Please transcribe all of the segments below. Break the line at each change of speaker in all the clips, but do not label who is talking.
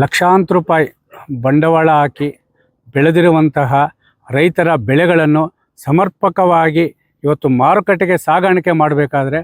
ಲಕ್ಷಾಂತರ ರೂಪಾಯಿ ಬಂಡವಾಳ ಹಾಕಿ ಬೆಳೆದಿರುವಂತಹ ರೈತರ ಬೆಳೆಗಳನ್ನು ಸಮರ್ಪಕವಾಗಿ ಇವತ್ತು ಮಾರುಕಟ್ಟೆಗೆ ಸಾಗಾಣಿಕೆ ಮಾಡಬೇಕಾದ್ರೆ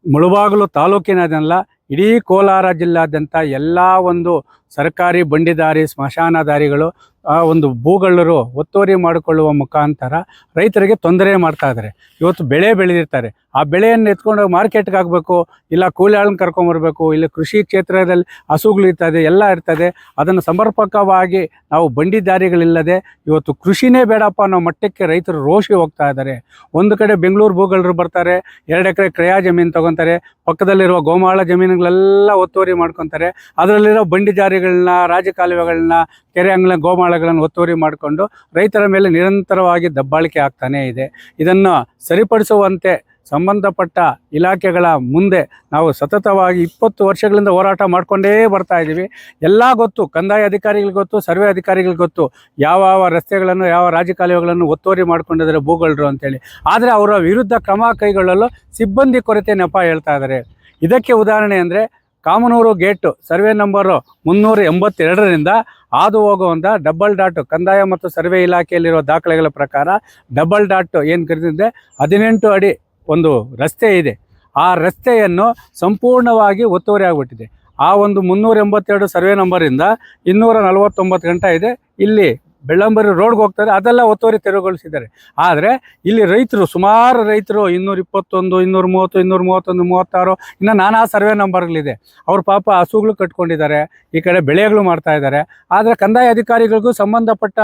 ಮುಳುಬಾಗಿಲು ತಾಲೂಕಿನದೆಲ್ಲ ಇಡೀ ಕೋಲಾರ ಜಿಲ್ಲಾದ್ಯಂತ ಎಲ್ಲ ಒಂದು ಸರ್ಕಾರಿ ಬಂಡಿದಾರಿ ಸ್ಮಶಾನದಾರಿಗಳು ಆ ಒಂದು ಭೂಗಳ್ಳರು ಒತ್ತುವರಿ ಮಾಡಿಕೊಳ್ಳುವ ಮುಖಾಂತರ ರೈತರಿಗೆ ತೊಂದರೆ ಮಾಡ್ತಾ ಇದ್ದಾರೆ. ಇವತ್ತು ಬೆಳೆ ಬೆಳೆದಿರ್ತಾರೆ, ಆ ಬೆಳೆಯನ್ನು ಎತ್ಕೊಂಡು ಮಾರ್ಕೆಟ್ಗೆ ಆಗಬೇಕು, ಇಲ್ಲ ಕೂಲಿ ಆಳನ್ನು ಕರ್ಕೊಂಬರ್ಬೇಕು, ಇಲ್ಲ ಕೃಷಿ ಕ್ಷೇತ್ರದಲ್ಲಿ ಹಸುಗಳು ಇರ್ತದೆ, ಎಲ್ಲ ಇರ್ತದೆ. ಅದನ್ನು ಸಮರ್ಪಕವಾಗಿ ನಾವು ಬಂಡಿದಾರಿಗಳಿಲ್ಲದೆ ಇವತ್ತು ಕೃಷಿನೇ ಬೇಡಪ್ಪ ಅನ್ನೋ ಮಟ್ಟಕ್ಕೆ ರೈತರು ರೋಷಿ ಹೋಗ್ತಾ ಇದ್ದಾರೆ. ಒಂದು ಕಡೆ ಬೆಂಗಳೂರು ಭೂಗಳ್ಳರು ಬರ್ತಾರೆ, 2 ಎಕರೆ ಕ್ರಯ ಜಮೀನು ತೊಗೊತಾರೆ, ಪಕ್ಕದಲ್ಲಿರುವ ಗೋಮಾಳ ಜಮೀನುಗಳೆಲ್ಲ ಒತ್ತುವರಿ ಮಾಡ್ಕೊತಾರೆ. ಅದರಲ್ಲಿರೋ ಬಂಡಿದಾರಿಗಳನ್ನ, ರಾಜಕಾಲುವೆಗಳನ್ನ, ಕೆರೆ ಅಂಗಳ ಗೋಮಾಳಗಳನ್ನು ಒತ್ತುವರಿ ಮಾಡಿಕೊಂಡು ರೈತರ ಮೇಲೆ ನಿರಂತರವಾಗಿ ದಬ್ಬಾಳಿಕೆ ಆಗ್ತಾನೇ ಇದೆ. ಇದನ್ನು ಸರಿಪಡಿಸುವಂತೆ ಸಂಬಂಧಪಟ್ಟ ಇಲಾಖೆಗಳ ಮುಂದೆ ನಾವು ಸತತವಾಗಿ 20 ವರ್ಷಗಳಿಂದ ಹೋರಾಟ ಮಾಡಿಕೊಂಡೇ ಬರ್ತಾ ಇದ್ದೀವಿ. ಎಲ್ಲ ಗೊತ್ತು, ಕಂದಾಯ ಅಧಿಕಾರಿಗಳಿಗೆ ಗೊತ್ತು, ಸರ್ವೆ ಅಧಿಕಾರಿಗಳಿಗೆ ಗೊತ್ತು, ಯಾವ ರಸ್ತೆಗಳನ್ನು, ಯಾವ ರಾಜಕಾಲುವೆಗಳನ್ನು ಒತ್ತುವರಿ ಮಾಡ್ಕೊಂಡಿದ್ದಾರೆ ಭೂಗಳ್ಳರು ಅಂತೇಳಿ. ಆದರೆ ಅವರ ವಿರುದ್ಧ ಕ್ರಮ ಕೈಗೊಳ್ಳಲು ಸಿಬ್ಬಂದಿ ಕೊರತೆ ನೆಪ ಹೇಳ್ತಾ ಇದ್ದಾರೆ. ಇದಕ್ಕೆ ಉದಾಹರಣೆ ಅಂದರೆ ಕಾಮನೂರು ಗೇಟು ಸರ್ವೆ ನಂಬರು 382ರಿಂದ ಹಾದು ಹೋಗುವಂಥ ಡಬಲ್ ಡಾಟು ಕಂದಾಯ ಮತ್ತು ಸರ್ವೆ ಇಲಾಖೆಯಲ್ಲಿರುವ ದಾಖಲೆಗಳ ಪ್ರಕಾರ ಡಬಲ್ ಡಾಟು ಏನು ಕರೆದಿದೆ 18 ಅಡಿ ಒಂದು ರಸ್ತೆ ಇದೆ. ಆ ರಸ್ತೆಯನ್ನು ಸಂಪೂರ್ಣವಾಗಿ ಒತ್ತುವರಿ ಆಗಿಬಿಟ್ಟಿದೆ. ಆ ಒಂದು 382 ಸರ್ವೆ ನಂಬರಿಂದ 249 ಗಂಟೆ ಇದೆ. ಇಲ್ಲಿ ಬೆಳ್ಳಂಬರಿ ರೋಡ್ಗೆ ಹೋಗ್ತಾರೆ, ಅದೆಲ್ಲ ಒತ್ತುವರಿ ತೆರವುಗೊಳಿಸಿದ್ದಾರೆ. ಆದರೆ ಇಲ್ಲಿ ರೈತರು, ಸುಮಾರು ರೈತರು 221, 230, 231, 36 ಇನ್ನು ನಾನಾ ಸರ್ವೆ ನಂಬರ್ಗಳಿದೆ. ಅವ್ರ ಪಾಪ ಹಸುಗಳು ಕಟ್ಕೊಂಡಿದ್ದಾರೆ, ಈ ಕಡೆ ಬೆಳೆಗಳು ಮಾಡ್ತಾ ಇದ್ದಾರೆ. ಆದರೆ ಕಂದಾಯ ಅಧಿಕಾರಿಗಳಿಗೂ ಸಂಬಂಧಪಟ್ಟ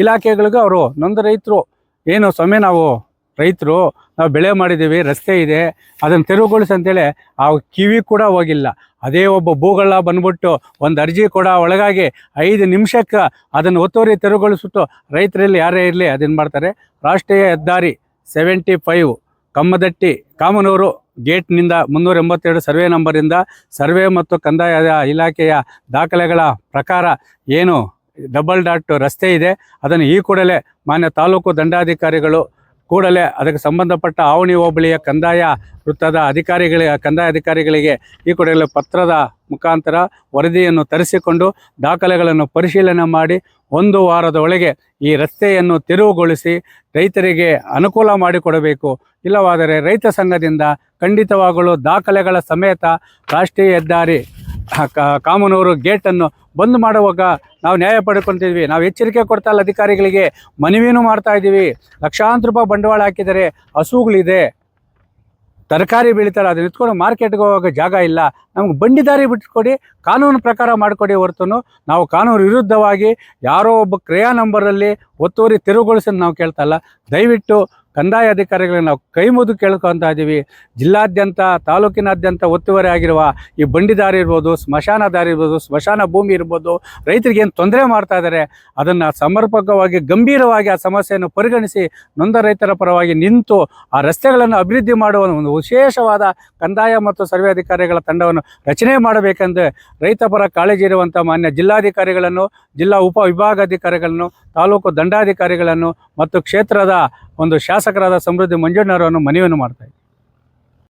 ಇಲಾಖೆಗಳಿಗೂ ಅವರು ನೊಂದ ರೈತರು ಏನು ಸ್ವಾಮಿ, ನಾವು ಬೆಳೆ ಮಾಡಿದ್ದೀವಿ, ರಸ್ತೆ ಇದೆ, ಅದನ್ನು ತೆರವುಗೊಳಿಸಿ ಅಂತೇಳಿ ಆ ಕಿವಿ ಕೂಡ ಹೋಗಿಲ್ಲ. ಅದೇ ಒಬ್ಬ ಭೂಗಳ್ಳ ಬಂದ್ಬಿಟ್ಟು ಒಂದು ಅರ್ಜಿ ಕೂಡ ಒಳಗಾಗಿ 5 ನಿಮಿಷಕ್ಕೆ ಅದನ್ನು ಒತ್ತುವರಿ ತೆರವುಗೊಳಿಸ್ಬಿಟ್ಟು ರೈತರಲ್ಲಿ ಯಾರೇ ಇರಲಿ ಅದನ್ನು ಮಾಡ್ತಾರೆ. ರಾಷ್ಟ್ರೀಯ ಹೆದ್ದಾರಿ 75 ಕಮ್ಮದಟ್ಟಿ ಕಾಮನೂರು ಗೇಟ್ನಿಂದ 382 ಸರ್ವೆ ನಂಬರಿಂದ ಸರ್ವೆ ಮತ್ತು ಕಂದಾಯ ಇಲಾಖೆಯ ದಾಖಲೆಗಳ ಪ್ರಕಾರ ಏನು ಡಬಲ್ ಡಾಟ್ ರಸ್ತೆ ಇದೆ, ಅದನ್ನು ಈ ಕೂಡಲೇ ಮಾನ್ಯ ತಾಲೂಕು ದಂಡಾಧಿಕಾರಿಗಳು ಕೂಡಲೇ ಅದಕ್ಕೆ ಸಂಬಂಧಪಟ್ಟ ಆವಣಿ ಹೋಬಳಿಯ ಕಂದಾಯ ವೃತ್ತದ ಕಂದಾಯ ಅಧಿಕಾರಿಗಳಿಗೆ ಈ ಕೂಡಲೇ ಪತ್ರದ ಮುಖಾಂತರ ವರದಿಯನ್ನು ತರಿಸಿಕೊಂಡು ದಾಖಲೆಗಳನ್ನು ಪರಿಶೀಲನೆ ಮಾಡಿ 1 ವಾರದ ಒಳಗೆ ಈ ರಸ್ತೆಯನ್ನು ತೆರವುಗೊಳಿಸಿ ರೈತರಿಗೆ ಅನುಕೂಲ ಮಾಡಿಕೊಡಬೇಕು. ಇಲ್ಲವಾದರೆ ರೈತ ಸಂಘದಿಂದ ಖಂಡಿತವಾಗಲೂ ದಾಖಲೆಗಳ ಸಮೇತ ರಾಷ್ಟ್ರೀಯ ಹೆದ್ದಾರಿ ಕಾಮನೂರು ಗೇಟನ್ನು ಬಂದ್ ಮಾಡುವಾಗ ನಾವು ನ್ಯಾಯ ಪಡ್ಕೊತಿದ್ವಿ. ನಾವು ಎಚ್ಚರಿಕೆ ಕೊಡ್ತಾ ಇಲ್ಲ, ಅಧಿಕಾರಿಗಳಿಗೆ ಮನವಿನೂ ಮಾಡ್ತಾ ಇದ್ದೀವಿ. ಲಕ್ಷಾಂತರ ರೂಪಾಯಿ ಬಂಡವಾಳ ಹಾಕಿದರೆ, ಹಸುಗಳಿದೆ, ತರಕಾರಿ ಬೆಳೀತಾರೆ, ಅದನ್ನ ಎತ್ಕೊಂಡು ಮಾರ್ಕೆಟ್ಗೆ ಹೋಗೋ ಜಾಗ ಇಲ್ಲ. ನಮ್ಗೆ ಬಂಡಿದಾರಿ ಬಿಟ್ಕೊಡಿ, ಕಾನೂನು ಪ್ರಕಾರ ಮಾಡಿಕೊಡಿ. ಹೊರತು ನಾವು ಕಾನೂನು ವಿರುದ್ಧವಾಗಿ ಯಾರೋ ಒಬ್ಬ ಕ್ರಯ ನಂಬರಲ್ಲಿ ಒತ್ತುವರಿ ತೆರವುಗೊಳಿಸೋದು ನಾವು ಕೇಳ್ತಾ ಇಲ್ಲ. ದಯವಿಟ್ಟು ಕಂದಾಯ ಅಧಿಕಾರಿಗಳಿಗೆ ನಾವು ಕೈ ಮುಗಿದು ಕೇಳ್ಕೊತಾ ಇದ್ದೀವಿ. ಜಿಲ್ಲಾದ್ಯಂತ, ತಾಲೂಕಿನಾದ್ಯಂತ ಒತ್ತುವರಿ ಆಗಿರುವ ಈ ಬಂಡಿದಾರಿ ಇರ್ಬೋದು, ಸ್ಮಶಾನದಾರಿ ಇರ್ಬೋದು, ಸ್ಮಶಾನ ಭೂಮಿ ಇರ್ಬೋದು, ರೈತರಿಗೆ ಏನು ತೊಂದರೆ ಮಾಡ್ತಾ ಇದ್ದಾರೆ, ಅದನ್ನು ಸಮರ್ಪಕವಾಗಿ ಗಂಭೀರವಾಗಿ ಆ ಸಮಸ್ಯೆಯನ್ನು ಪರಿಗಣಿಸಿ ನೊಂದ ರೈತರ ಪರವಾಗಿ ನಿಂತು ಆ ರಸ್ತೆಗಳನ್ನು ಅಭಿವೃದ್ಧಿ ಮಾಡುವ ಒಂದು ವಿಶೇಷವಾದ ಕಂದಾಯ ಮತ್ತು ಸರ್ವೆ ಅಧಿಕಾರಿಗಳ ತಂಡವನ್ನು ರಚನೆ ಮಾಡಬೇಕೆಂದು ರೈತ ಪರ ಕಾಳಜಿ ಇರುವಂಥ ಮಾನ್ಯ ಜಿಲ್ಲಾಧಿಕಾರಿಗಳನ್ನು, ಜಿಲ್ಲಾ ಉಪವಿಭಾಗಾಧಿಕಾರಿಗಳನ್ನು, ತಾಲೂಕು ದಂಡಾಧಿಕಾರಿಗಳನ್ನು ಮತ್ತು ಕ್ಷೇತ್ರದ ಒಂದು ಶಾಸಕರಾದ ಸಮೃದ್ಧಿ ಮಂಜಣ್ಣವರನ್ನು ಮನವಿಯನ್ನು ಮಾಡ್ತಾ ಇದ್ದಾರೆ.